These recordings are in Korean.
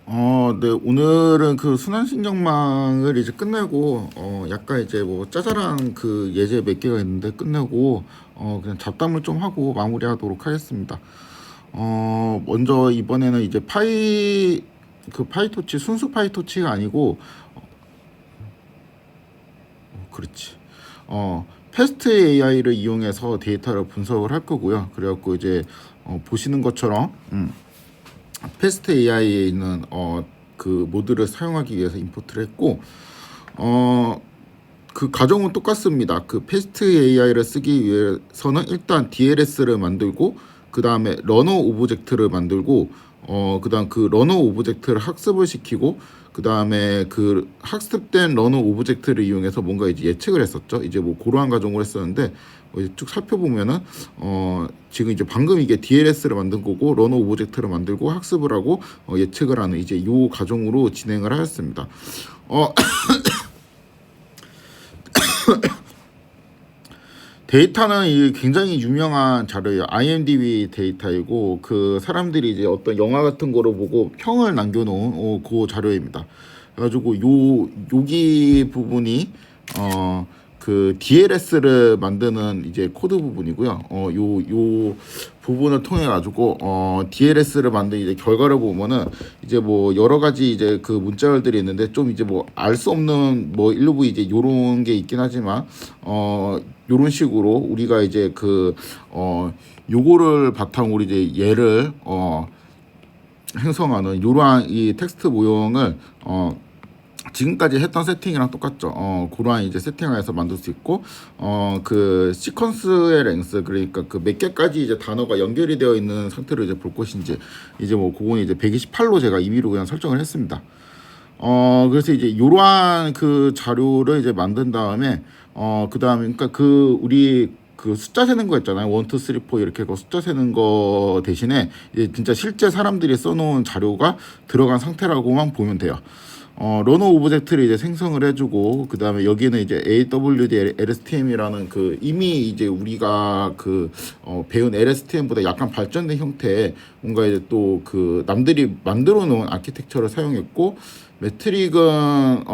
네, 오늘은 그 순환신경망을 이제 끝내고, 약간 이제 뭐 짜잘한 그 예제 몇 개가 있는데 끝내고, 그냥 잡담을 좀 하고 마무리하도록 하겠습니다. 먼저 이번에는 이제 파이토치, 순수 파이토치가 아니고, 그렇지. 패스트 AI를 이용해서 데이터를 분석을 할 거고요. 그래갖고 이제, 보시는 것처럼, 패스트 AI에 있는 그 모드를 사용하기 위해서 임포트를 했고 어, 그 과정은 똑같습니다. 그 패스트 AI를 쓰기 위해서는 일단 DLS를 만들고 그 다음에 러너 오브젝트를 만들고 그다음 그 러너 오브젝트를 학습을 시키고 그 다음에 그 학습된 러너 오브젝트를 이용해서 뭔가 이제 예측을 했었죠. 이제 뭐 그러한 과정을 했었는데 이제 쭉 살펴보면은 지금 이제 방금 이게 DLS를 만든 거고 러너 오브젝트를 만들고 학습을 하고 예측을 하는 이제 요 과정으로 진행을 하였습니다. 데이터는 이 굉장히 유명한 자료예요. IMDb 데이터이고 그 사람들이 이제 어떤 영화 같은 거를 보고 평을 남겨놓은 그 자료입니다. 그래가지고 여기 부분이 그 DLS를 만드는 이제 코드 부분이고요. 요 부분을 통해 가지고 DLS를 만든 이제 결과를 보면은 이제 뭐 여러 가지 이제 그 문자열들이 있는데 좀 이제 뭐 알 수 없는 뭐 일부 이제 요런 게 있긴 하지만 요런 식으로 우리가 이제 요거를 바탕으로 이제 얘를 행성하는 요러한 이 텍스트 모형을 지금까지 했던 세팅이랑 똑같죠. 그러한 이제 세팅을 해서 만들 수 있고, 그 시퀀스의 랭스, 그러니까 그 몇 개까지 이제 단어가 연결이 되어 있는 상태로 이제 볼 것인지, 이제 뭐 그거는 이제 128로 제가 임의로 그냥 설정을 했습니다. 그래서 이제 이러한 그 자료를 이제 만든 다음에, 그 다음에, 그러니까 우리 그 숫자 세는 거 있잖아요. 1, 2, 3, 4 이렇게 숫자 세는 거 대신에 이제 진짜 실제 사람들이 써놓은 자료가 들어간 상태라고만 보면 돼요. 러너 오브젝트를 이제 생성을 해주고 그 다음에 여기는 이제 AWD LSTM이라는 그 이미 이제 우리가 배운 LSTM보다 약간 발전된 형태의 뭔가 이제 또 그 남들이 만들어 놓은 아키텍처를 사용했고 매트릭은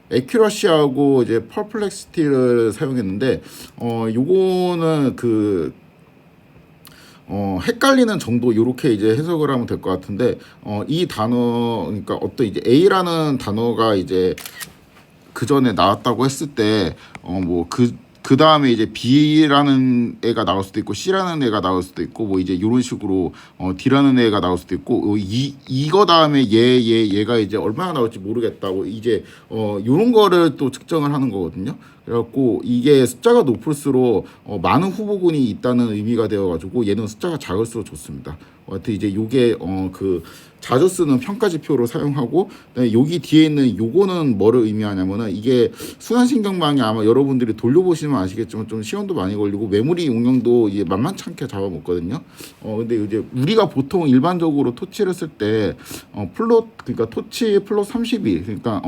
에큐러시하고 이제 퍼플렉시티를 사용했는데 요거는 헷갈리는 정도 요렇게 이제 해석을 하면 될 것 같은데 이 단어 그러니까 어떤 이제 A라는 단어가 이제 그 전에 나왔다고 했을 때 그 다음에 이제 B라는 애가 나올 수도 있고 C라는 애가 나올 수도 있고 뭐 이제 이런 식으로 D라는 애가 나올 수도 있고 이거 다음에 얘가 이제 얼마나 나올지 모르겠다고 이제 요런 거를 또 측정을 하는 거거든요. 그래갖고 이게 숫자가 높을수록 많은 후보군이 있다는 의미가 되어가지고 얘는 숫자가 작을수록 좋습니다. 하여튼 이제 요게 그 자주 쓰는 평가 지표로 사용하고 여기 뒤에 있는 요거는 뭐를 의미하냐면은 이게 순환신경망이 아마 여러분들이 돌려보시면 아시겠지만 좀 시간도 많이 걸리고 메모리 용량도 이게 만만치 않게 잡아먹거든요. 근데 이제 우리가 보통 일반적으로 토치를 쓸 때 플롯 그러니까 토치 플롯 32 그러니까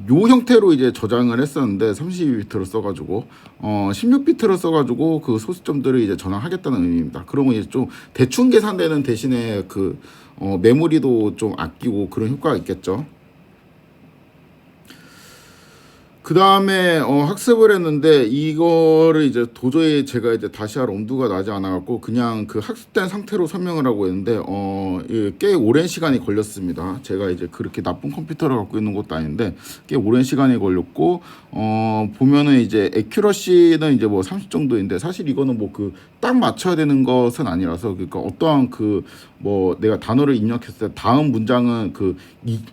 요 형태로 이제 저장을 했었는데 32비트로 써가지고 16비트로 써가지고 그 소수점들을 이제 저장하겠다는 의미입니다. 그러면 이제 좀 대충 계산되는 대신에 메모리도 좀 아끼고 그런 효과가 있겠죠. 그 다음에 학습을 했는데 이거를 이제 도저히 제가 이제 다시 할 엄두가 나지 않아 갖고 그냥 그 학습된 상태로 설명을 하고 있는데 꽤 오랜 시간이 걸렸습니다. 제가 이제 그렇게 나쁜 컴퓨터를 갖고 있는 것도 아닌데 꽤 오랜 시간이 걸렸고 보면은 이제 에큐러시는 이제 뭐 30 정도인데 사실 이거는 뭐 딱 맞춰야 되는 것은 아니라서 그러니까 어떠한 뭐 내가 단어를 입력했을 때 다음 문장은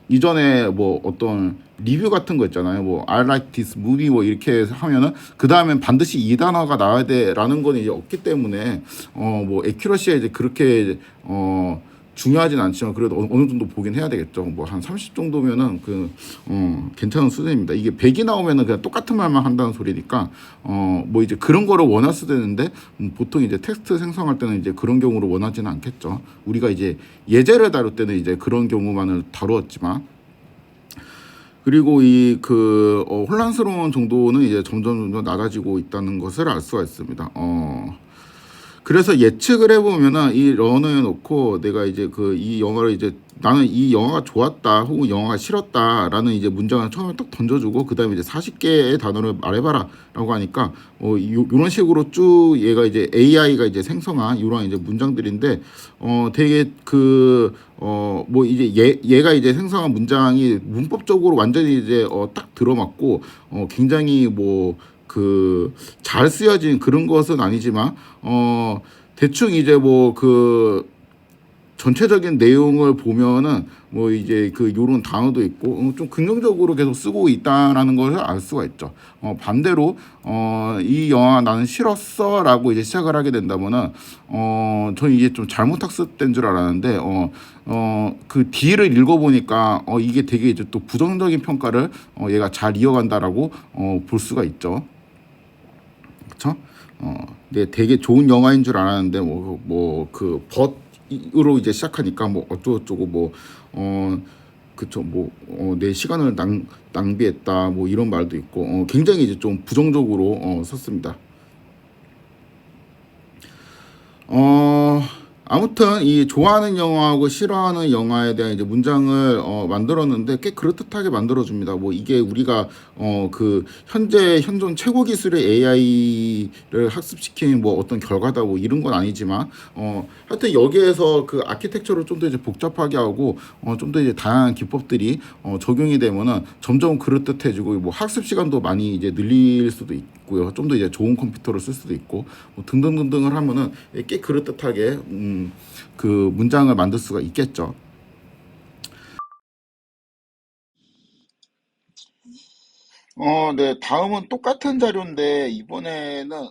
이전에 뭐 어떤 리뷰 같은 거 있잖아요. 뭐 I like this movie 뭐 이렇게 하면은 그 다음엔 반드시 이 단어가 나와야 돼라는 건 이제 없기 때문에 뭐 에큐러시가 이제 그렇게 중요하진 않지만 그래도 어느 정도 보긴 해야 되겠죠. 뭐 한 30 정도면은 괜찮은 수준입니다. 이게 100이 나오면은 그냥 똑같은 말만 한다는 소리니까 뭐 이제 그런 거를 원할 수도 있는데 보통 이제 텍스트 생성할 때는 이제 그런 경우를 원하지는 않겠죠. 우리가 이제 예제를 다룰 때는 이제 그런 경우만을 다루었지만 그리고 혼란스러운 정도는 이제 점점 낮아지고 있다는 것을 알 수가 있습니다. 그래서 예측을 해보면은 이 러너에 놓고 내가 이제 그 이 영화를 이제 나는 이 영화가 좋았다 혹은 영화가 싫었다라는 이제 문장을 처음에 딱 던져주고 그 다음에 이제 40개의 단어를 말해봐라라고 하니까 요런 식으로 쭉 얘가 이제 AI가 이제 생성한 이런 이제 문장들인데 되게 그 뭐 이제 얘가 이제 생성한 문장이 문법적으로 완전히 이제 딱 들어맞고 굉장히 뭐 그 잘 쓰여진 그런 것은 아니지만 대충 이제 뭐 그 전체적인 내용을 보면은 뭐 이제 그 요런 단어도 있고 좀 긍정적으로 계속 쓰고 있다라는 것을 알 수가 있죠. 반대로 이 영화 나는 싫었어라고 이제 시작을 하게 된다면은 저는 이게 좀 잘못 학습된 줄 알았는데 그 뒤를 읽어보니까 이게 되게 이제 또 부정적인 평가를 얘가 잘 이어간다라고 볼 수가 있죠. 그쵸? 네, 되게 좋은 영화인 줄 알았는데 뭐 그 벗으로 이제 시작하니까 뭐 어쩌고저쩌고 그쵸 내 시간을 낭비했다 뭐 이런 말도 있고 굉장히 이제 좀 부정적으로 썼습니다. 어, 아무튼 이 좋아하는 영화하고 싫어하는 영화에 대한 이제 문장을 만들었는데 꽤 그럴듯하게 만들어줍니다. 뭐 이게 우리가 그 현재 현존 최고 기술의 AI를 학습시키는 뭐 어떤 결과다 뭐 이런 건 아니지만 하여튼 여기에서 그 아키텍처를 좀 더 이제 복잡하게 하고 좀 더 이제 다양한 기법들이 적용이 되면은 점점 그럴듯해지고 뭐 학습 시간도 많이 이제 늘릴 수도 있고요. 좀 더 이제 좋은 컴퓨터를 쓸 수도 있고 뭐 등등등등을 하면은 꽤 그럴듯하게 그 문장을 만들 수가 있겠죠. 네. 다음은 똑같은 자료인데 이번에는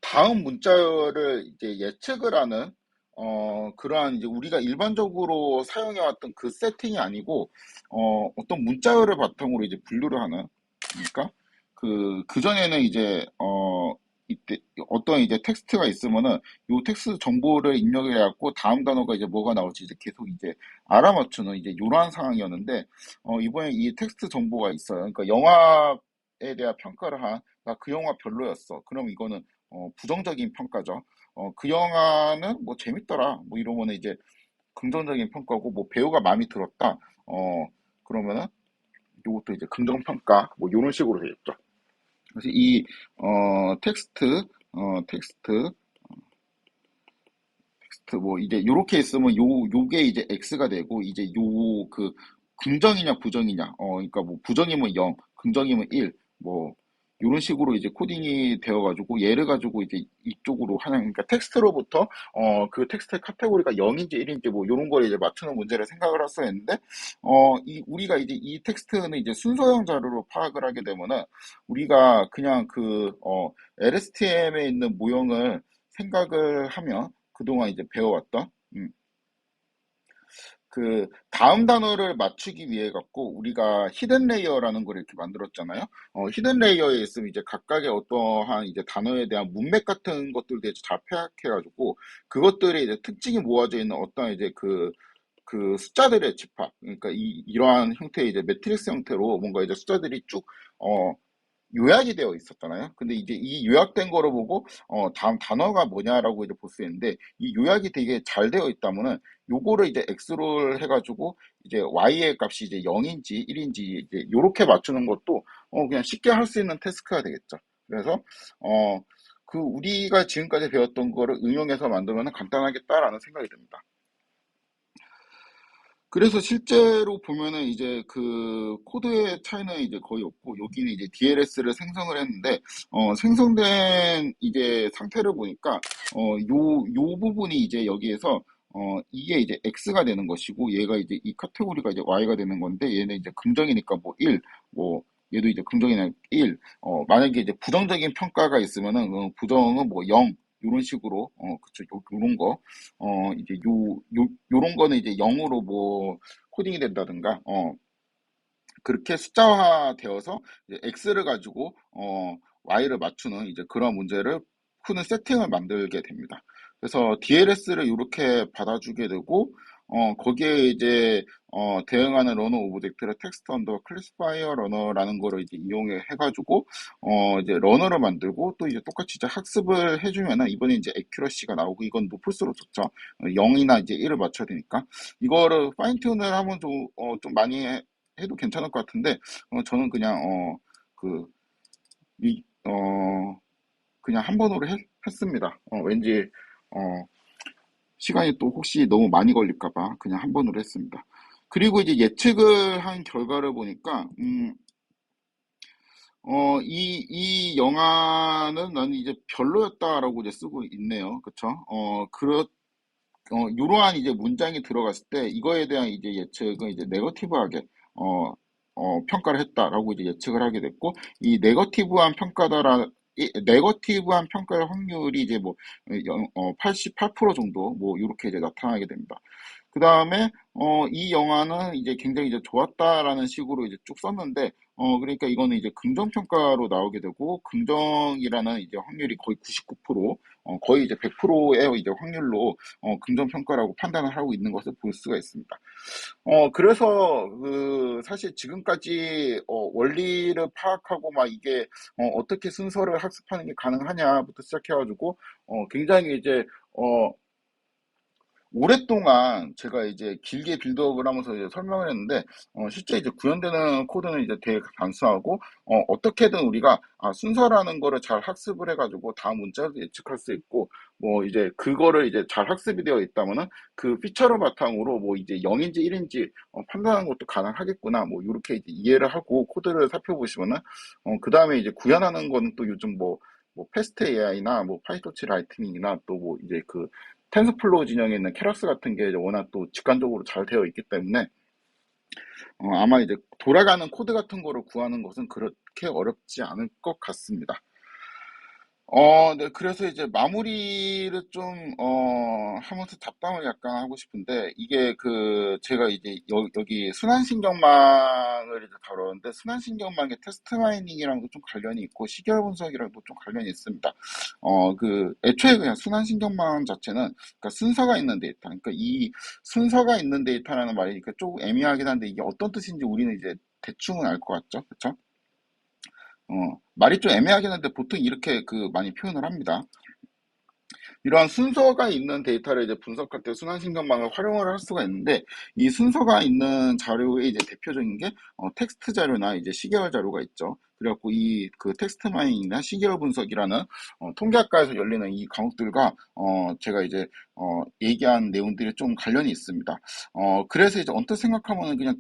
다음 문자열을 이제 예측을 하는 그러한 이제 우리가 일반적으로 사용해왔던 그 세팅이 아니고 어떤 문자열을 바탕으로 이제 분류를 하는 그러니까 그전에는 이제 이때 어떤 이제 텍스트가 있으면은 요 텍스트 정보를 입력을 해갖고 다음 단어가 이제 뭐가 나올지 이제 계속 이제 알아맞추는 이제 요러한 상황이었는데 이번에 이 텍스트 정보가 있어요. 그러니까 영화에 대한 평가를 그 영화 별로였어. 그럼 이거는 부정적인 평가죠. 그 영화는 뭐 재밌더라. 뭐 이러면은 이제 긍정적인 평가고 뭐 배우가 마음에 들었다. 그러면은 요것도 이제 긍정 평가 뭐 요런 식으로 되겠죠. 그래서 이 텍스트 텍스트 뭐 이제 요렇게 있으면 요게 이제 X가 되고 이제 요 그 긍정이냐 부정이냐 그러니까 뭐 부정이면 0 긍정이면 1 뭐 요런 식으로 이제 코딩이 되어 가지고 얘를 가지고 이제 이쪽으로 하는 그러니까 텍스트로부터 그 텍스트의 카테고리가 0인지 1인지 뭐 요런 걸 이제 맞추는 문제를 생각을 했어야 했는데 이 우리가 이제 이 텍스트는 이제 순서형 자료로 파악을 하게 되면은 우리가 그냥 LSTM에 있는 모형을 생각을 하면 그동안 이제 배워왔던 그 다음 단어를 맞추기 위해 갖고 우리가 히든 레이어라는 걸 이렇게 만들었잖아요. 히든 레이어에 있으면 이제 각각의 어떠한 이제 단어에 대한 문맥 같은 것들도 이제 잘 파악해가지고 그것들이 이제 특징이 모아져 있는 어떤 이제 그 숫자들의 집합, 그러니까 이러한 형태의 이제 매트릭스 형태로 뭔가 이제 숫자들이 쭉 요약이 되어 있었잖아요. 근데 이제 이 요약된 거를 보고 다음 단어가 뭐냐라고 이제 볼 수 있는데 이 요약이 되게 잘 되어 있다면은 요거를 이제 X를 해가지고 이제 Y의 값이 이제 0인지 1인지 이제 요렇게 맞추는 것도 그냥 쉽게 할 수 있는 태스크가 되겠죠. 그래서 우리가 지금까지 배웠던 거를 응용해서 만들면 간단하겠다라는 생각이 듭니다. 그래서 실제로 보면은 이제 그 코드의 차이는 이제 거의 없고 여기는 이제 DLS를 생성을 했는데 생성된 이제 상태를 보니까 요 부분이 이제 여기에서 이게 이제 X가 되는 것이고 얘가 이제 이 카테고리가 이제 Y가 되는 건데 얘는 이제 긍정이니까 뭐 1, 뭐 얘도 이제 긍정이나 1, 만약에 이제 부정적인 평가가 있으면은 부정은 뭐 0, 요런 식으로 그쵸 요런 거 이제 요런 거는 이제 0으로 뭐 코딩이 된다든가, 그렇게 숫자화 되어서 이제 X를 가지고, Y를 맞추는 이제 그런 문제를 푸는 세팅을 만들게 됩니다. 그래서 DLS를 이렇게 받아주게 되고, 거기에 이제 대응하는 러너 오브젝트를 텍스트 언더 클래시파이어 러너라는 거를 이제 이용해 해가지고 이제 러너를 만들고 또 이제 똑같이 이제 학습을 해주면은 이번에 이제 액큐러시가 나오고 이건 높을수록 좋죠. 0이나 이제 1을 맞춰야 되니까 이거를 파인 튠을 하면 좀 많이 해도 괜찮을 것 같은데 저는 그냥 그 이, 그냥 한 번으로 했습니다. 왠지 어, 시간이 또 혹시 너무 많이 걸릴까 봐 그냥 한 번으로 했습니다. 그리고 이제 예측을 한 결과를 보니까 이 영화는 나는 이제 별로였다라고 이제 쓰고 있네요. 그쵸? 이러한 이제 문장이 들어갔을 때 이거에 대한 이제 예측은 이제 네거티브하게 어, 평가를 했다라고 이제 예측을 하게 됐고 이 네거티브한 평가의 확률이 이제 뭐 88% 정도 뭐 이렇게 이제 나타나게 됩니다. 그 다음에 이 영화는 이제 굉장히 이제 좋았다라는 식으로 이제 쭉 썼는데 그러니까 이거는 이제 긍정 평가로 나오게 되고 긍정이라는 이제 확률이 거의 99%, 거의 이제 100%의 이제 확률로 긍정 평가라고 판단을 하고 있는 것을 볼 수가 있습니다. 그래서 사실 지금까지 원리를 파악하고 막 이게 어떻게 순서를 학습하는 게 가능하냐부터 시작해가지고 굉장히 이제 어, 오랫동안 제가 이제 길게 빌드업을 하면서 이제 설명을 했는데, 실제 이제 구현되는 코드는 이제 되게 단순하고, 어떻게든 우리가, 순서라는 거를 잘 학습을 해가지고 다음 문자도 예측할 수 있고, 뭐 이제 그거를 이제 잘 학습이 되어 있다면은 그 피처를 바탕으로 뭐 이제 0인지 1인지 판단하는 것도 가능하겠구나. 뭐 이렇게 이제 이해를 하고 코드를 살펴보시면은, 그 다음에 이제 구현하는 거는 또 요즘 뭐 패스트 AI나 뭐 파이토치 라이트닝이나 또 뭐 이제 그 텐서플로우 진영에 있는 케라스 같은 게 워낙 또 직관적으로 잘 되어 있기 때문에 아마 이제 돌아가는 코드 같은 거를 구하는 것은 그렇게 어렵지 않을 것 같습니다. 네, 그래서 이제 마무리를 좀, 하면서 잡담을 약간 하고 싶은데, 이게 제가 이제 여기 순환신경망을 이제 다루는데, 순환신경망의 테스트 마이닝이랑도 좀 관련이 있고, 시계열 분석이랑도 좀 관련이 있습니다. 애초에 그냥 순환신경망 자체는, 그러니까 순서가 있는 데이터, 그러니까 이 순서가 있는 데이터라는 말이 그러니까 조금 애매하긴 한데, 이게 어떤 뜻인지 우리는 이제 대충은 알 것 같죠? 그쵸? 말이 좀 애매하긴 한데 보통 이렇게 많이 표현을 합니다. 이러한 순서가 있는 데이터를 이제 분석할 때 순환신경망을 활용을 할 수가 있는데 이 순서가 있는 자료의 이제 대표적인 게 텍스트 자료나 이제 시계열 자료가 있죠. 그래갖고 이 텍스트 마이닝이나 시계열 분석이라는 통계학과에서 열리는 이 과목들과 제가 이제 얘기한 내용들이 좀 관련이 있습니다. 그래서 이제 언뜻 생각하면은 그냥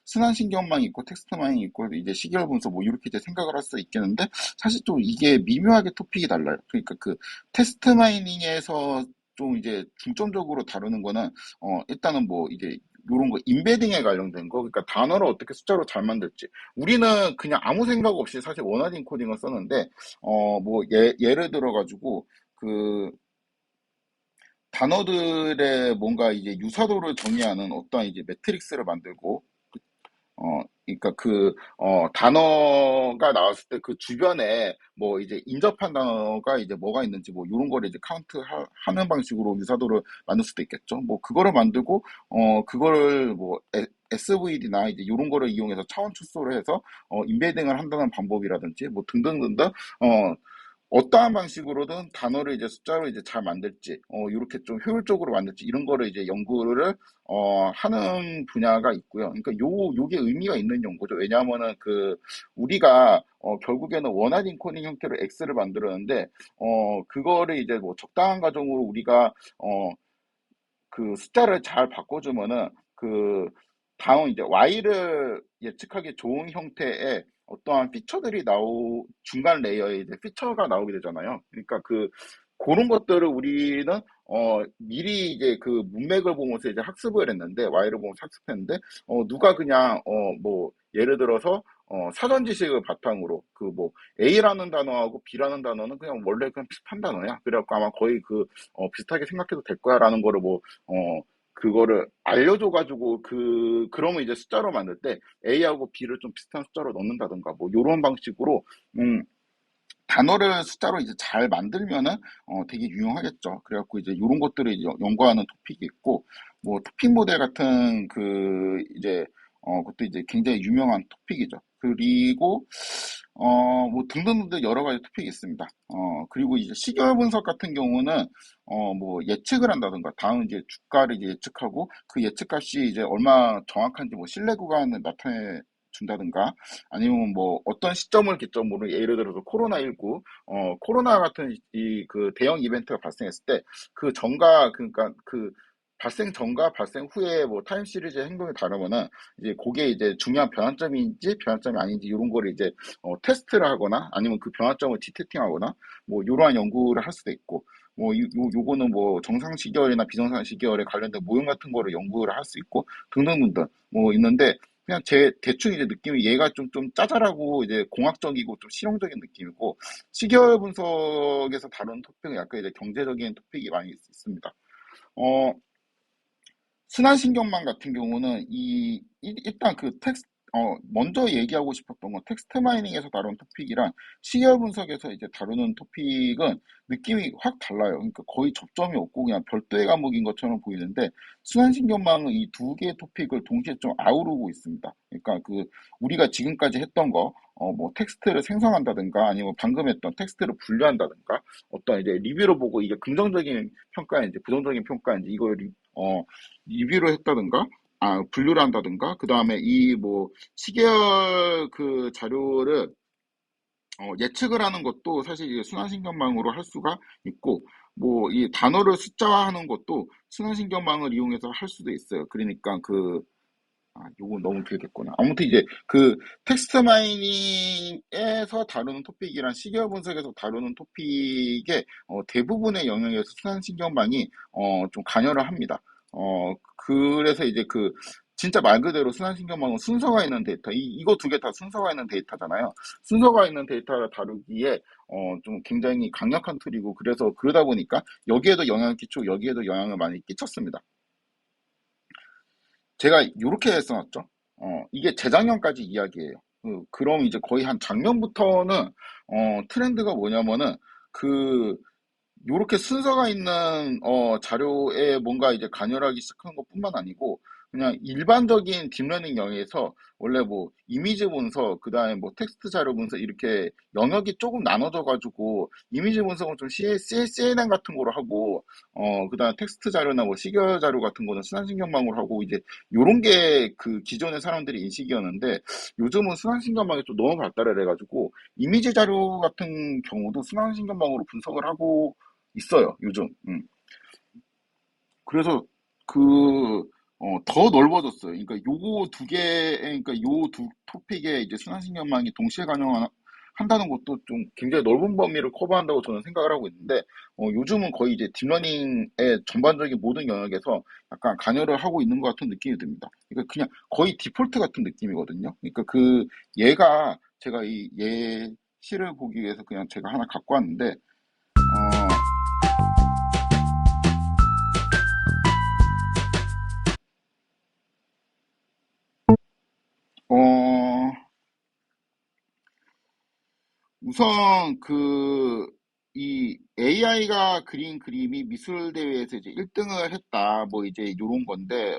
순환신경망이 있고 텍스트 마이닝 있고 이제 시계열 분석 뭐 이렇게 이제 생각을 할 수 있겠는데 사실 좀 이게 미묘하게 토픽이 달라요. 그러니까 테스트 마이닝에서 좀 이제 중점적으로 다루는 거는 일단은 뭐 이제 요런 거 임베딩에 관련된 거 그러니까 단어를 어떻게 숫자로 잘 만들지 우리는 그냥 아무 생각 없이 사실 원하딩 코딩을 썼는데 뭐 예를 들어 가지고 그 단어들의 뭔가 이제 유사도를 정의하는 어떤 이제 매트릭스를 만들고 그러니까 단어가 나왔을 때 그 주변에 뭐 이제 인접한 단어가 이제 뭐가 있는지 뭐 이런 거를 이제 하는 방식으로 유사도를 만들 수도 있겠죠. 뭐 그거를 만들고, 그거를 뭐 SVD나 이제 이런 거를 이용해서 차원 축소를 해서, 인베딩을 한다는 방법이라든지 뭐 등등등등, 어떠한 방식으로든 단어를 이제 숫자로 이제 잘 만들지, 이렇게 좀 효율적으로 만들지, 이런 거를 이제 연구를, 하는 분야가 있고요. 그러니까 요게 의미가 있는 연구죠. 왜냐하면은 우리가, 결국에는 원하는 코딩 형태로 X를 만들었는데, 그거를 이제 뭐 적당한 과정으로 우리가, 숫자를 잘 바꿔주면은 다음 이제 Y를 예측하기 좋은 형태의 어떠한 피처들이 중간 레이어에 이제 피처가 나오게 되잖아요. 그러니까 그런 것들을 우리는 미리 이제 문맥을 보면서 이제 학습을 했는데 Y를 보면서 학습했는데 누가 그냥 뭐 예를 들어서 사전 지식을 바탕으로 뭐 A라는 단어하고 B라는 단어는 그냥 원래 그냥 비슷한 단어야. 그래갖고 아마 거의 비슷하게 생각해도 될 거야라는 거를 뭐 그거를 알려줘가지고 그러면 이제 숫자로 만들 때 A하고 B를 좀 비슷한 숫자로 넣는다든가 뭐 요런 방식으로 음 단어를 숫자로 이제 잘 만들면은 되게 유용하겠죠. 그래갖고 이제 이런 것들을 이제 연구하는 토픽이 있고, 뭐 토픽 모델 같은 그 이제 그것도 이제 굉장히 유명한 토픽이죠. 그리고 뭐 등등등등 여러 가지 토픽이 있습니다. 그리고 이제 시결 분석 같은 경우는 뭐 예측을 한다든가 다음 이제 주가를 이제 예측하고 그 예측값이 이제 얼마 정확한지 뭐 신뢰 구간을 나타내 준다든가 아니면 뭐 어떤 시점을 기점으로 예를 들어서 코로나19 코로나 같은 이 그 대형 이벤트가 발생했을 때 그 전과 그러니까 그 발생 전과 발생 후에 뭐 타임 시리즈 행동이 다르면은 이제 그게 이제 중요한 변환점인지 변환점이 아닌지 이런 거를 이제 테스트를 하거나 아니면 그 변환점을 디텍팅하거나 뭐 이러한 연구를 할 수도 있고 뭐 요거는 뭐 정상 시계열이나 비정상 시계열에 관련된 모형 같은 거를 연구를 할 수 있고 등등등등 뭐 있는데 그냥 제 대충 이제 느낌이 얘가 좀 짜잘하고 이제 공학적이고 좀 실용적인 느낌이고 시계열 분석에서 다루는 토픽은 약간 이제 경제적인 토픽이 많이 있습니다. 어, 순환신경망 같은 경우는 일단 그 먼저 얘기하고 싶었던 건 텍스트 마이닝에서 다룬 토픽이랑 시계열 분석에서 이제 다루는 토픽은 느낌이 확 달라요. 그러니까 거의 접점이 없고 그냥 별도의 과목인 것처럼 보이는데 순환신경망은 이 두 개의 토픽을 동시에 좀 아우르고 있습니다. 그러니까 그 우리가 지금까지 했던 거, 뭐 텍스트를 생성한다든가 아니면 방금 했던 텍스트를 분류한다든가 어떤 이제 리뷰를 보고 이게 긍정적인 평가인지 부정적인 평가인지 이걸 리뷰를 했다든가, 분류를 한다든가, 그 다음에 이 뭐, 시계열 그 자료를 예측을 하는 것도 사실 이제 순환신경망으로 할 수가 있고, 뭐, 이 단어를 숫자화하는 것도 순환신경망을 이용해서 할 수도 있어요. 그러니까 요거 너무 길겠구나. 아무튼 이제 그 텍스트 마이닝에서 다루는 토픽이랑 시계열 분석에서 다루는 토픽의 대부분의 영역에서 순환신경망이 좀 관여를 합니다. 그래서 이제 그 진짜 말 그대로 순환신경망은 순서가 있는 데이터, 이거 두 개 다 순서가 있는 데이터잖아요. 순서가 있는 데이터를 다루기에 좀 굉장히 강력한 툴이고 그래서 그러다 보니까 여기에도 영향을 끼치고 여기에도 영향을 많이 끼쳤습니다. 제가 요렇게 써놨죠. 이게 재작년까지 이야기예요. 그럼 이제 거의 한 작년부터는 트렌드가 뭐냐면은 그 요렇게 순서가 있는 자료에 뭔가 이제 간여하기 시작한 것뿐만 아니고 그냥 일반적인 딥러닝 영역에서 원래 뭐 이미지 분석, 그다음에 뭐 텍스트 자료 분석 이렇게 영역이 조금 나눠져 가지고 이미지 분석은 좀 CNN 같은 거로 하고 그다음에 텍스트 자료나 뭐 시계 자료 같은 거는 순환신경망으로 하고 이제 요런 게 그 기존의 사람들이 인식이었는데 요즘은 순환신경망이 좀 너무 발달을 해가지고 이미지 자료 같은 경우도 순환신경망으로 분석을 하고 있어요, 요즘. 그래서 그, 더 넓어졌어요. 그러니까 요거 두 개, 그러니까 요 두 토픽에 이제 순환신경망이 동시에 한다는 것도 좀 굉장히 넓은 범위를 커버한다고 저는 생각을 하고 있는데, 요즘은 거의 이제 딥러닝의 전반적인 모든 영역에서 약간 관여를 하고 있는 것 같은 느낌이 듭니다. 그러니까 그냥 거의 디폴트 같은 느낌이거든요. 그러니까 얘가 제가 이 예시를 보기 위해서 그냥 제가 하나 갖고 왔는데, 어, 우선 이 AI가 그린 그림이 미술 대회에서 이제 1등을 했다. 뭐 이제 요런 건데,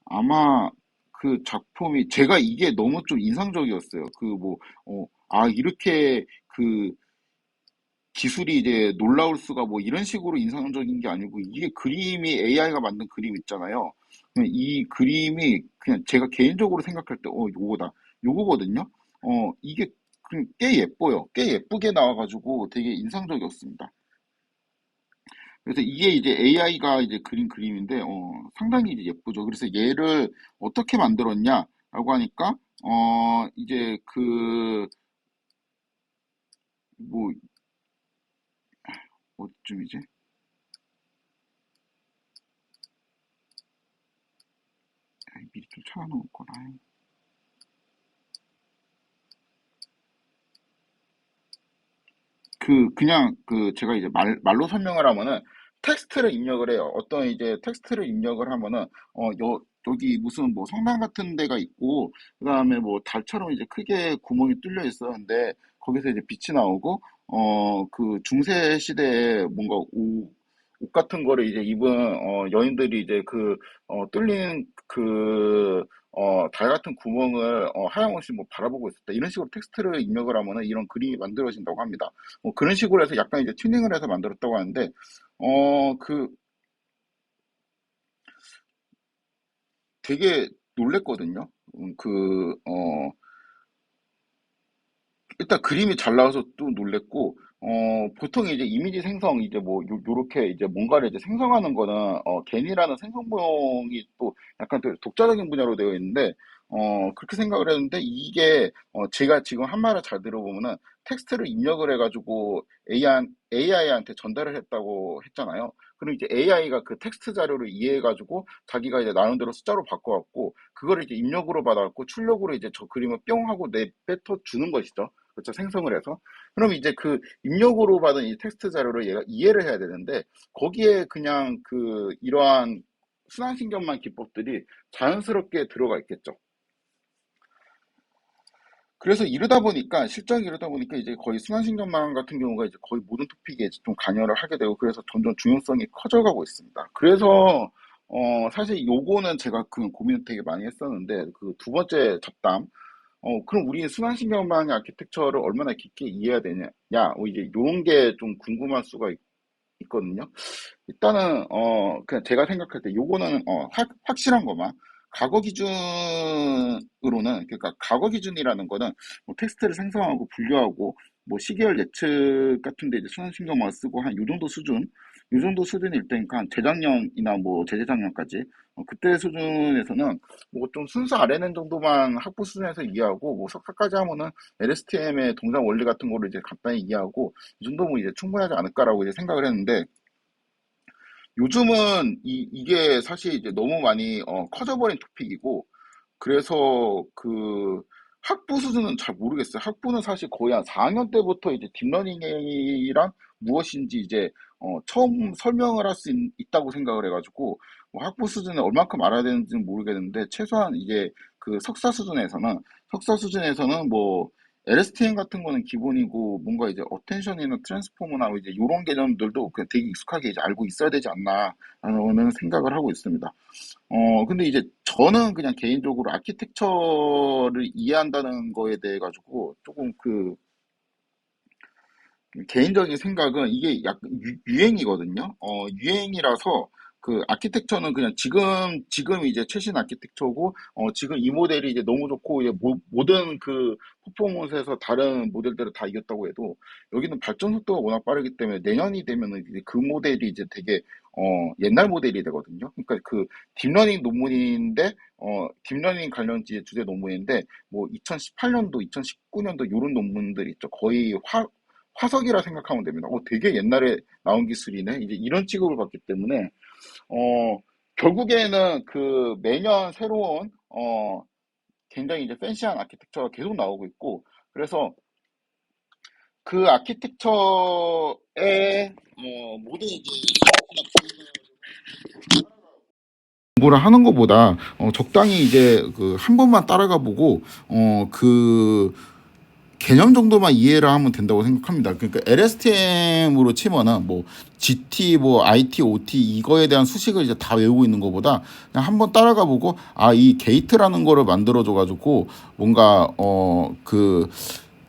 아마 그 작품이 제가 이게 너무 좀 인상적이었어요. 이렇게 그 기술이 이제 놀라울 수가 뭐 이런 식으로 인상적인 게 아니고 이게 그림이 AI가 만든 그림 있잖아요. 그냥 이 그림이 그냥 제가 개인적으로 생각할 때 요거다. 요거거든요. 이게 꽤 예뻐요. 꽤 예쁘게 나와가지고 되게 인상적이었습니다. 그래서 이게 이제 AI가 이제 그린 그림인데 상당히 이제 예쁘죠. 그래서 얘를 어떻게 만들었냐라고 하니까 이제 뭐 어쯤이지? 미리 좀 찾아놓을 거라. 그냥 제가 이제 말로 설명을 하면은 텍스트를 입력을 해요. 어떤 이제 텍스트를 입력을 하면은, 저기 무슨 뭐 성당 같은 데가 있고 그다음에 뭐 달처럼 이제 크게 구멍이 뚫려 있었는데 거기서 이제 빛이 나오고 그 중세 시대에 뭔가 옷 같은 거를 이제 입은 여인들이 이제 그 뚫린 그 달 같은 구멍을 하염없이 뭐 바라보고 있었다. 이런 식으로 텍스트를 입력을 하면은 이런 그림이 만들어진다고 합니다. 뭐 그런 식으로 해서 약간 이제 튜닝을 해서 만들었다고 하는데 그 되게 놀랬거든요. 일단 그림이 잘 나와서 또 놀랬고, 보통 이제 이미지 생성, 이제 뭐, 요렇게 이제 뭔가를 이제 생성하는 거는, 겐이라는 생성 모형이 또 약간 또 독자적인 분야로 되어 있는데, 그렇게 생각을 했는데, 이게, 제가 지금 한 말을 잘 들어보면은, 텍스트를 입력을 해가지고 AI한테 전달을 했다고 했잖아요. 그럼 이제 AI가 그 텍스트 자료를 이해해가지고, 자기가 이제 나름대로 숫자로 바꿔갖고, 그거를 이제 입력으로 받아갖고, 출력으로 이제 저 그림을 뿅 하고 내뱉어 주는 것이죠. 그렇죠. 생성을 해서. 그럼 이제 그 입력으로 받은 이 텍스트 자료를 얘가 이해를 해야 되는데 거기에 그냥 그 이러한 순환신경망 기법들이 자연스럽게 들어가 있겠죠. 그래서 이러다 보니까 이제 거의 순환신경망 같은 경우가 이제 거의 모든 토픽에 이제 좀 관여를 하게 되고 그래서 점점 중요성이 커져가고 있습니다. 그래서 사실 요거는 제가 그 고민을 되게 많이 했었는데 그 두 번째 잡담 그럼 우리 순환신경망의 아키텍처를 얼마나 깊게 이해해야 되냐, 이제 요런 게 좀 궁금할 수가 있거든요. 일단은, 그냥 제가 생각할 때 요거는, 확실한 것만. 과거 기준으로는, 그러니까 과거 기준이라는 거는 뭐 텍스트를 생성하고 분류하고 뭐 시계열 예측 같은 데 이제 순환신경망을 쓰고 한 요 정도 수준, 요 정도 수준일 때니까 한 재작년이나 뭐 재재작년까지 그때 수준에서는 뭐 좀 순수 RNN 정도만 학부 수준에서 이해하고 뭐 석사까지 하면은 LSTM의 동작 원리 같은 거를 이제 간단히 이해하고 이 정도면 이제 충분하지 않을까라고 이제 생각을 했는데 요즘은 이게 사실 이제 너무 많이 커져버린 토픽이고 그래서 그 학부 수준은 잘 모르겠어요. 학부는 사실 거의 한 4학년 때부터 이제 딥러닝이란 무엇인지 이제 처음 설명을 할 수 있다고 생각을 해가지고 뭐 학부 수준에 얼만큼 알아야 되는지는 모르겠는데 최소한 이제 그 석사 수준에서는 뭐 LSTM 같은 거는 기본이고 뭔가 이제 어텐션이나 트랜스포머나 이제 이런 개념들도 그냥 되게 익숙하게 이제 알고 있어야 되지 않나라는 생각을 하고 있습니다. 근데 이제 저는 그냥 개인적으로 아키텍처를 이해한다는 거에 대해 가지고 조금 그 개인적인 생각은 이게 약간 유행이거든요. 유행이라서 그 아키텍처는 그냥 지금 이제 최신 아키텍처고, 지금 이 모델이 이제 너무 좋고, 이제 모든 그 퍼포먼스에서 다른 모델들을 다 이겼다고 해도, 여기는 발전 속도가 워낙 빠르기 때문에 내년이 되면은 이제 그 모델이 이제 되게, 옛날 모델이 되거든요. 그러니까 그 딥러닝 논문인데, 딥러닝 관련 주제 논문인데, 뭐 2018년도, 2019년도 이런 논문들이 있죠. 거의 화석이라 생각하면 됩니다. 되게 옛날에 나온 기술이네. 이제 이런 취급을 받기 때문에, 어, 결국에는 그 매년 새로운, 굉장히 이제 팬시한 아키텍처가 계속 나오고 있고, 그래서 그 아키텍처의, 모든 이제 공부를 하는 것보다 적당히 이제 그 한 번만 따라가 보고 그 개념 정도만 이해를 하면 된다고 생각합니다. 그러니까 LSTM으로 치면은 뭐 GT, 뭐 IT, OT 이거에 대한 수식을 이제 다 외우고 있는 것보다 그냥 한번 따라가 보고 이 게이트라는 거를 만들어줘 가지고 뭔가 그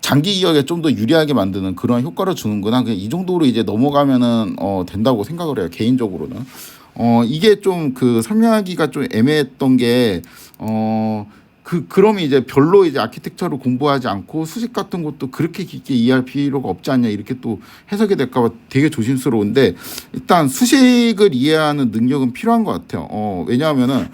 장기 기억에 좀 더 유리하게 만드는 그런 효과를 주는구나. 그냥 이 정도로 이제 넘어가면은 된다고 생각을 해요. 개인적으로는. 이게 좀 그 설명하기가 좀 애매했던 게 그러면 이제 별로 이제 아키텍처를 공부하지 않고 수식 같은 것도 그렇게 깊게 이해할 필요가 없지 않냐 이렇게 또 해석이 될까 봐 되게 조심스러운데 일단 수식을 이해하는 능력은 필요한 것 같아요. 왜냐하면은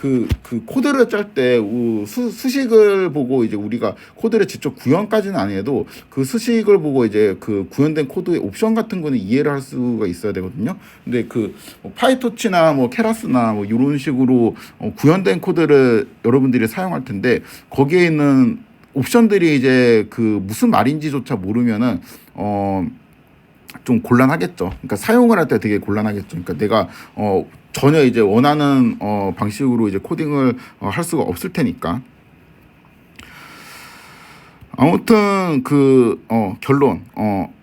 그 코드를 짤 때 수식을 보고 이제 우리가 코드를 직접 구현까지는 안 해도 그 수식을 보고 이제 그 구현된 코드의 옵션 같은 거는 이해를 할 수가 있어야 되거든요. 근데 그뭐 파이토치나 뭐 케라스나 뭐 이런 식으로 구현된 코드를 여러분들이 사용할 텐데 거기에 있는 옵션들이 이제 그 무슨 말인지조차 모르면은 좀 곤란하겠죠. 그러니까 사용을 할 때 되게 곤란하겠죠. 그러니까 내가 전혀 이제 원하는 방식으로 이제 코딩을 할 수가 없을 테니까. 아무튼 결론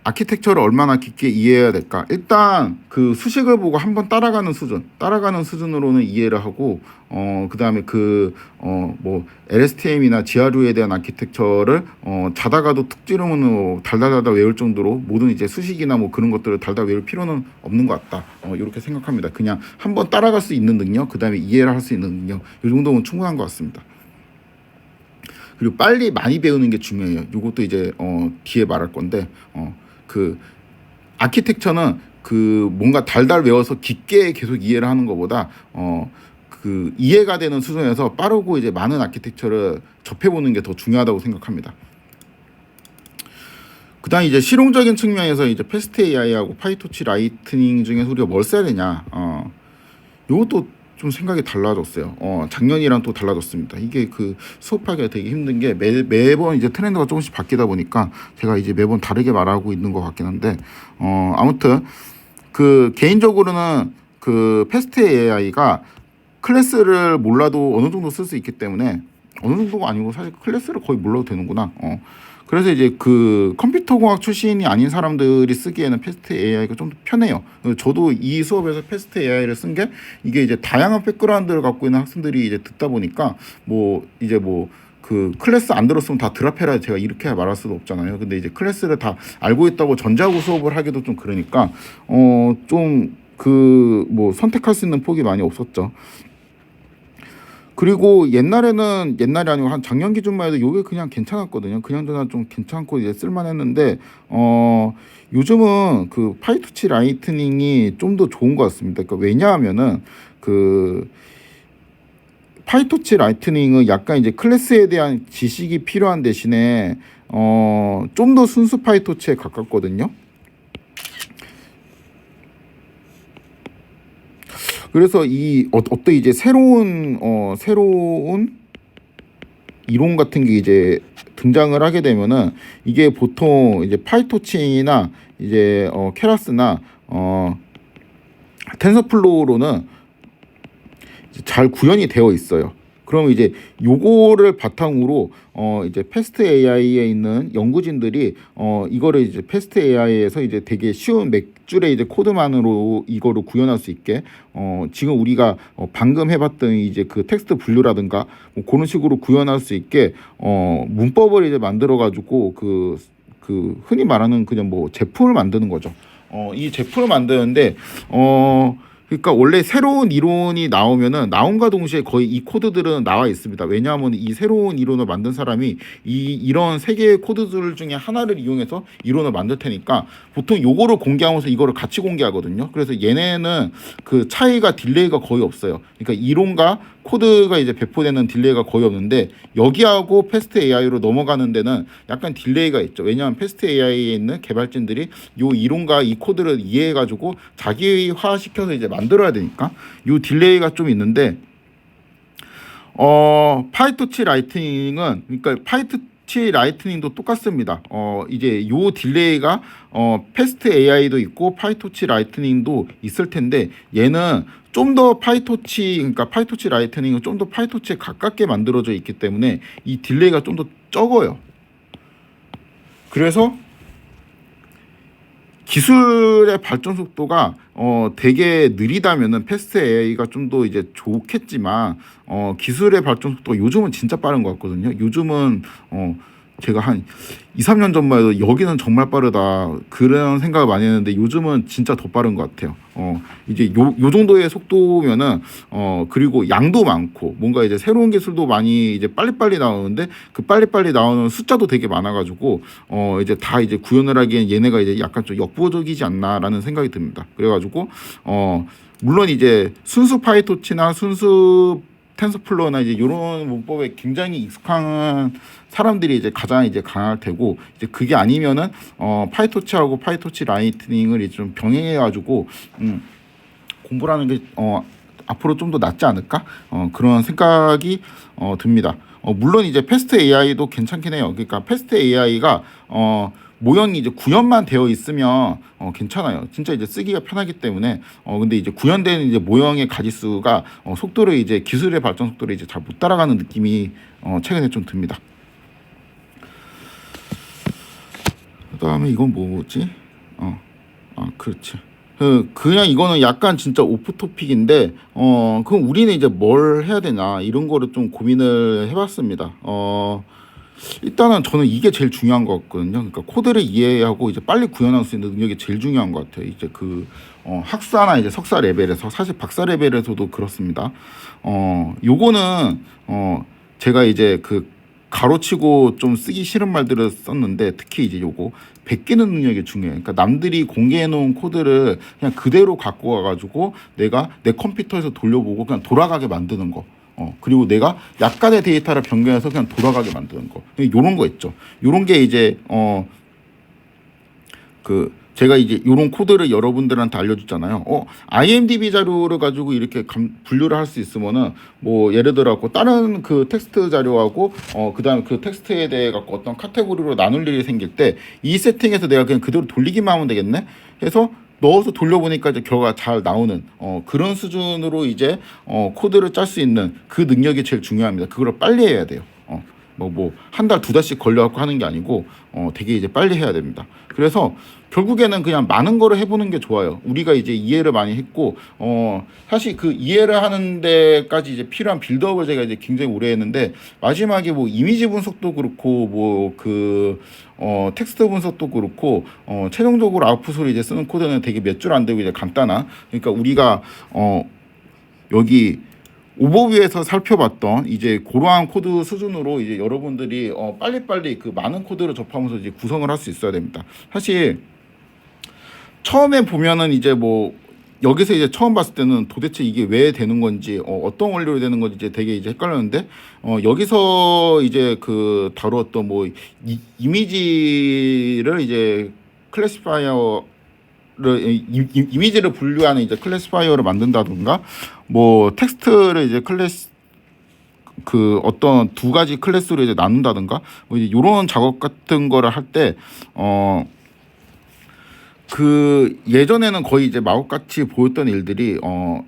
아키텍처를 얼마나 깊게 이해해야 될까. 일단 그 수식을 보고 한번 따라가는 수준으로는 이해를 하고 그 다음에 뭐 LSTM이나 GRU에 대한 아키텍처를 자다가도 툭 찌르면 달달달달 외울 정도로 모든 이제 수식이나 뭐 그런 것들을 달달 외울 필요는 없는 것 같다. 이렇게 생각합니다. 그냥 한번 따라갈 수 있는 능력, 그 다음에 이해를 할 수 있는 능력, 이 정도면 충분한 것 같습니다. 그리고 빨리 많이 배우는 게 중요해요. 이것도 이제 뒤에 말할 건데 그 아키텍처는 그 뭔가 달달 외워서 깊게 계속 이해를 하는 것보다 그 이해가 되는 수준에서 빠르고 이제 많은 아키텍처를 접해보는 게 더 중요하다고 생각합니다. 그다음 이제 실용적인 측면에서 이제 패스트 AI하고 파이토치 라이트닝 중에서 우리가 뭘 써야 되냐. 이것도 좀 생각이 달라졌어요. 작년이랑 또 달라졌습니다. 이게 그 수업하기가 되게 힘든 게 매번 이제 트렌드가 조금씩 바뀌다 보니까 제가 이제 매번 다르게 말하고 있는 것 같긴 한데 아무튼 그 개인적으로는 그 패스트 AI가 클래스를 몰라도 어느 정도 쓸 수 있기 때문에 어느 정도가 아니고 사실 클래스를 거의 몰라도 되는구나. 그래서 이제 그 컴퓨터공학 출신이 아닌 사람들이 쓰기에는 패스트 AI가 좀 더 편해요. 저도 이 수업에서 패스트 AI를 쓴 게 이게 이제 다양한 백그라운드를 갖고 있는 학생들이 이제 듣다 보니까 뭐 이제 그 클래스 안 들었으면 다 드랍해라 제가 이렇게 말할 수도 없잖아요. 근데 이제 클래스를 다 알고 있다고 전제하고 수업을 하기도 좀 그러니까 좀 그 뭐 선택할 수 있는 폭이 많이 없었죠. 그리고 옛날이 아니고 한 작년 기준만 해도 이게 그냥 괜찮았거든요. 그냥 저나 좀 괜찮고 이제 쓸만했는데 요즘은 그 파이토치 라이트닝이 좀 더 좋은 것 같습니다. 그러니까 왜냐하면은 그 파이토치 라이트닝은 약간 이제 클래스에 대한 지식이 필요한 대신에 좀 더 순수 파이토치에 가깝거든요. 그래서 이 어떤 이제 새로운 이론 같은 게 이제 등장을 하게 되면은 이게 보통 이제 파이토치나 이제 케라스나 텐서플로우로는 잘 구현이 되어 있어요. 그럼 이제 요거를 바탕으로 이제 패스트 AI에 있는 연구진들이 이거를 이제 패스트 AI에서 이제 되게 쉬운 몇 줄의 이제 코드만으로 이거를 구현할 수 있게 지금 우리가 방금 해봤던 이제 그 텍스트 분류라든가 뭐 그런 식으로 구현할 수 있게 문법을 이제 만들어 가지고 그 흔히 말하는 그냥 뭐 제품을 만드는 거죠. 이 제품을 만드는데 그러니까 원래 새로운 이론이 나오면은 나온과 동시에 거의 이 코드들은 나와 있습니다. 왜냐하면 이 새로운 이론을 만든 사람이 이런 세 개의 코드들 중에 하나를 이용해서 이론을 만들 테니까 보통 요거를 공개하면서 이거를 같이 공개하거든요. 그래서 얘네는 그 차이가 딜레이가 거의 없어요. 그러니까 이론과 코드가 이제 배포되는 딜레이가 거의 없는데 여기하고 패스트 AI로 넘어가는 데는 약간 딜레이가 있죠. 왜냐하면 패스트 AI에 있는 개발진들이 요 이론과 이 코드를 이해해가지고 자기화시켜서 이제 만들어야 되니까 요 딜레이가 좀 있는데 파이토치 라이트닝은 그러니까 파이토치 라이트닝도 똑같습니다. 이제 요 딜레이가 패스트 AI도 있고 파이토치 라이트닝도 있을 텐데 얘는 좀 더 그러니까 파이토치 라이트닝은 좀 더 파이토치에 가깝게 만들어져 있기 때문에 이 딜레이가 좀 더 적어요. 그래서 기술의 발전 속도가 되게 느리다면은 패스트 AI가 좀 더 이제 좋겠지만 기술의 발전 속도가 요즘은 진짜 빠른 것 같거든요. 요즘은 제가 한 2, 3년 전만 해도 여기는 정말 빠르다 그런 생각을 많이 했는데 요즘은 진짜 더 빠른 것 같아요. 이제 요 정도의 속도면은 그리고 양도 많고 뭔가 이제 새로운 기술도 많이 이제 빨리빨리 나오는데 그 빨리빨리 나오는 숫자도 되게 많아가지고 이제 다 이제 구현을 하기엔 얘네가 이제 약간 좀 역부족이지 않나라는 생각이 듭니다. 그래가지고 물론 이제 순수 파이토치나 순수 텐서플로우나 이제 이런 문법에 굉장히 익숙한 사람들이 이제 가장 이제 강할 테고 이제 그게 아니면은 파이토치하고 파이토치 라이트닝을 이제 좀 병행해 가지고 공부라는 게 앞으로 좀 더 낫지 않을까 그런 생각이 듭니다. 물론 이제 패스트 AI도 괜찮긴 해요. 그러니까 패스트 AI가 모형이 이제 구현만 되어 있으면 괜찮아요. 진짜 이제 쓰기가 편하기 때문에 근데 이제 구현된 이제 모형의 가지수가 속도를 이제 기술의 발전 속도를 이제 잘 못 따라가는 느낌이 최근에 좀 듭니다. 그다음에 이건 뭐지? 그렇지. 그냥 이거는 약간 진짜 오프 토픽인데 그럼 우리는 이제 뭘 해야 되나 이런 거를 좀 고민을 해봤습니다. 일단은 저는 이게 제일 중요한 것 같거든요. 그러니까 코드를 이해하고 이제 빨리 구현할 수 있는 능력이 제일 중요한 것 같아요. 이제 그 학사나 이제 석사 레벨에서 사실 박사 레벨에서도 그렇습니다. 요거는 제가 이제 그 가로치고 좀 쓰기 싫은 말들을 썼는데 특히 이제 요거 베끼는 능력이 중요해요. 그러니까 남들이 공개해 놓은 코드를 그냥 그대로 갖고 와가지고 내가 내 컴퓨터에서 돌려보고 그냥 돌아가게 만드는 거. 그리고 내가 약간의 데이터를 변경해서 그냥 돌아가게 만드는 거. 요런 거 있죠. 요런 게 이제 제가 이제 요런 코드를 여러분들한테 알려줬잖아요. IMDb 자료를 가지고 이렇게 분류를 할 수 있으면은 뭐 예를 들어 갖고 다른 그 텍스트 자료하고 그다음에 그 텍스트에 대해 갖고 어떤 카테고리로 나눌 일이 생길 때 이 세팅에서 내가 그냥 그대로 돌리기만 하면 되겠네. 해서 넣어서 돌려보니까 이제 결과가 잘 나오는 그런 수준으로 이제 코드를 짤 수 있는 그 능력이 제일 중요합니다. 그걸 빨리 해야 돼요. 뭐 한 달 두 달씩 걸려갖고 하는 게 아니고 되게 이제 빨리 해야 됩니다. 그래서 결국에는 그냥 많은 거를 해보는 게 좋아요. 우리가 이제 이해를 많이 했고 사실 그 이해를 하는 데까지 이제 필요한 빌드업을 제가 이제 굉장히 오래 했는데 마지막에 뭐 이미지 분석도 그렇고 뭐 그 텍스트 분석도 그렇고 최종적으로 아웃풋으로 이제 쓰는 코드는 되게 몇 줄 안 되고 이제 간단한 그러니까 우리가 여기 오버뷰에서 살펴봤던 이제 그러한 코드 수준으로 이제 여러분들이 빨리빨리 그 많은 코드를 접하면서 이제 구성을 할 수 있어야 됩니다. 사실 처음에 보면은 이제 뭐 여기서 이제 처음 봤을 때는 도대체 이게 왜 되는 건지 어떤 원리로 되는 건지 이제 되게 이제 헷갈렸는데 여기서 이제 그 다루었던 뭐 이미지를 이제 클래시파이어 이미지를 분류하는 이제 클래시파이어를 만든다든가 뭐 텍스트를 이제 그 어떤 두 가지 클래스로 이제 나눈다든가 뭐 이제 이런 작업 같은 거를 할 때 그 예전에는 거의 이제 마법같이 보였던 일들이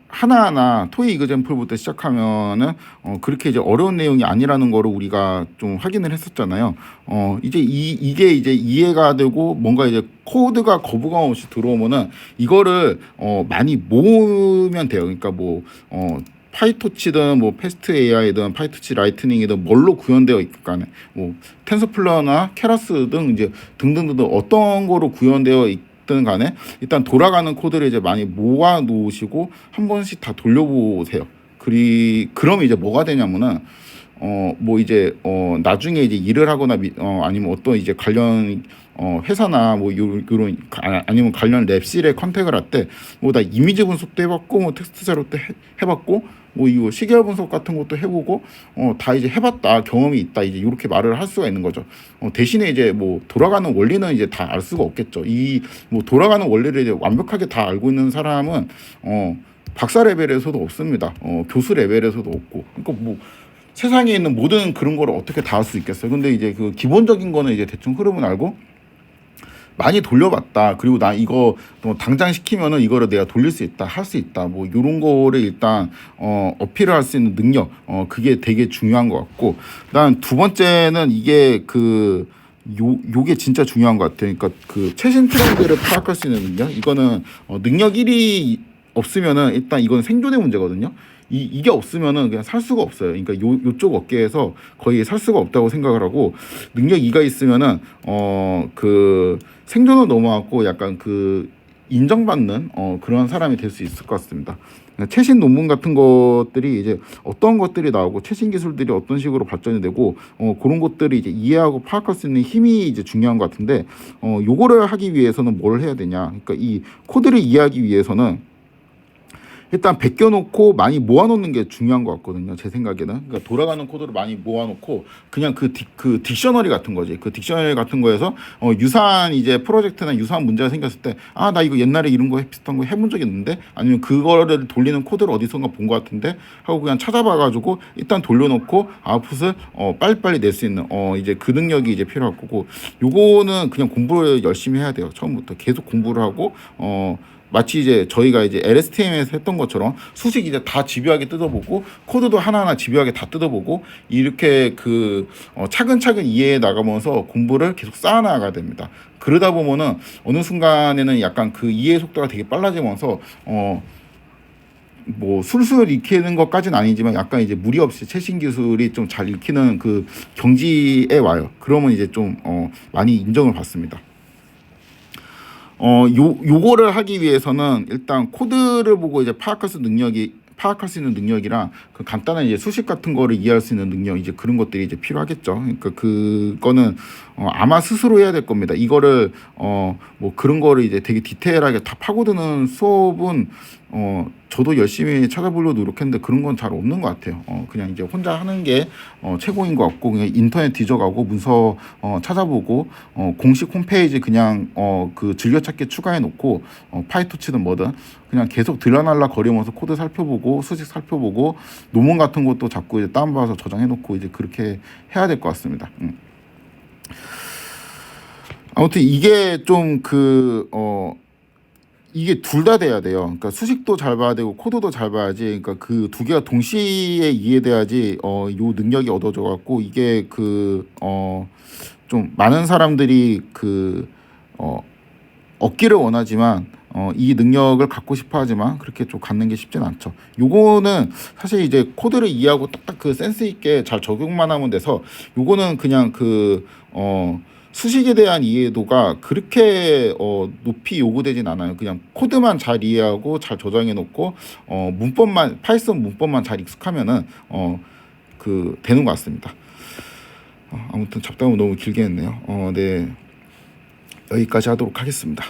하나하나 토이 이그젬플부터 시작하면은 그렇게 이제 어려운 내용이 아니라는 거를 우리가 좀 확인을 했었잖아요. 이제 이게 이제 이해가 되고 뭔가 이제 코드가 거부감 없이 들어오면은 이거를 많이 모으면 돼요. 그러니까 뭐 파이토치든 뭐 패스트 AI든 파이토치 라이트닝이든 뭘로 구현되어 있간에 뭐 텐서플로어나 케라스 등 이제 등등등등 어떤 거로 구현되어 있든 간에 일단 돌아가는 코드를 이제 많이 모아 놓으시고 한 번씩 다 돌려보세요. 그럼 이제 뭐가 되냐면은 뭐 이제 나중에 이제 일을 하거나 아니면 어떤 이제 관련 회사나 뭐 요런 아니면 관련 랩실에 컨택을 할 때 뭐 나 이미지 분석도 해봤고 뭐 텍스트 자료도 해봤고 뭐 이거 시계열 분석 같은 것도 해보고 다 이제 해봤다 경험이 있다 이제 이렇게 말을 할 수가 있는 거죠. 대신에 이제 뭐 돌아가는 원리는 이제 다 알 수가 없겠죠. 이 뭐 돌아가는 원리를 이제 완벽하게 다 알고 있는 사람은 박사 레벨에서도 없습니다. 교수 레벨에서도 없고 그러니까 뭐 세상에 있는 모든 그런 거를 어떻게 다 할 수 있겠어요. 근데 이제 그 기본적인 거는 이제 대충 흐름은 알고 많이 돌려봤다. 그리고 나 이거 뭐 당장 시키면은 이거를 내가 돌릴 수 있다, 할 수 있다. 뭐 이런 거를 일단 어필을 할 수 있는 능력, 그게 되게 중요한 것 같고, 그다음 두 번째는 이게 요게 진짜 중요한 것 같아요. 그러니까 그 최신 트렌드를 파악할 수 있는 능력. 이거는 능력 1이 없으면은 일단 이건 생존의 문제거든요. 이게 없으면은 그냥 살 수가 없어요. 그러니까 요쪽 업계에서 거의 살 수가 없다고 생각을 하고 능력 2가 있으면은 그 생존을 넘어왔고 약간 그 인정받는 그런 사람이 될 수 있을 것 같습니다. 최신 논문 같은 것들이 이제 어떤 것들이 나오고 최신 기술들이 어떤 식으로 발전이 되고 그런 것들이 이제 이해하고 파악할 수 있는 힘이 이제 중요한 것 같은데 요거를 하기 위해서는 뭘 해야 되냐? 그러니까 이 코드를 이해하기 위해서는 일단 베껴놓고 많이 모아놓는 게 중요한 것 같거든요. 제 생각에는. 그러니까 돌아가는 코드를 많이 모아놓고 그냥 그 딕셔너리 같은 거지. 그 딕셔너리 같은 거에서 유사한 이제 프로젝트나 유사한 문제가 생겼을 때 아, 나 이거 옛날에 이런 거 비슷한 거 해본 적이 있는데 아니면 그거를 돌리는 코드를 어디선가 본 것 같은데 하고 그냥 찾아봐가지고 일단 돌려놓고 아웃풋을 빨리빨리 낼 수 있는 이제 그 능력이 이제 필요할 거고 요거는 그냥 공부를 열심히 해야 돼요. 처음부터 계속 공부를 하고 마치 이제 저희가 이제 LSTM에서 했던 것처럼 수식 이제 다 집요하게 뜯어보고 코드도 하나하나 집요하게 다 뜯어보고 이렇게 차근차근 이해해 나가면서 공부를 계속 쌓아나가야 됩니다. 그러다 보면은 어느 순간에는 약간 그 이해 속도가 되게 빨라지면서 뭐 술술 익히는 것까지는 아니지만 약간 이제 무리 없이 최신 기술이 좀 잘 익히는 그 경지에 와요. 그러면 이제 좀 많이 인정을 받습니다. 요거를 하기 위해서는 일단 코드를 보고 이제 파악할 수 있는 능력이랑 그 간단한 이제 수식 같은 거를 이해할 수 있는 능력 이제 그런 것들이 이제 필요하겠죠. 그러니까 그거는 아마 스스로 해야 될 겁니다. 이거를 뭐 그런 거를 이제 되게 디테일하게 다 파고드는 수업은 저도 열심히 찾아보려고 노력했는데 그런 건 잘 없는 것 같아요. 그냥 이제 혼자 하는 게 최고인 것 같고 그냥 인터넷 뒤져가고 문서 찾아보고 공식 홈페이지 그냥 그 즐겨찾기 추가해 놓고 파이토치든 뭐든 그냥 계속 들락날락 거리면서 코드 살펴보고 수식 살펴보고 논문 같은 것도 자꾸 이제 다운받아서 저장해 놓고 이제 그렇게 해야 될 것 같습니다. 아무튼 이게 좀 이게 둘 다 돼야 돼요. 그러니까 수식도 잘 봐야 되고 코드도 잘 봐야지. 그러니까 그 두 개가 동시에 이해돼야지 요 능력이 얻어져 갖고 이게 좀 많은 사람들이 얻기를 원하지만 이 능력을 갖고 싶어 하지만 그렇게 좀 갖는 게 쉽진 않죠. 요거는 사실 이제 코드를 이해하고 딱딱 그 센스 있게 잘 적용만 하면 돼서 요거는 그냥 수식에 대한 이해도가 그렇게 높이 요구되진 않아요. 그냥 코드만 잘 이해하고 잘 저장해 놓고 파이썬 문법만 잘 익숙하면은 되는 것 같습니다. 아무튼 잡담은 너무 길게 했네요. 네, 여기까지 하도록 하겠습니다.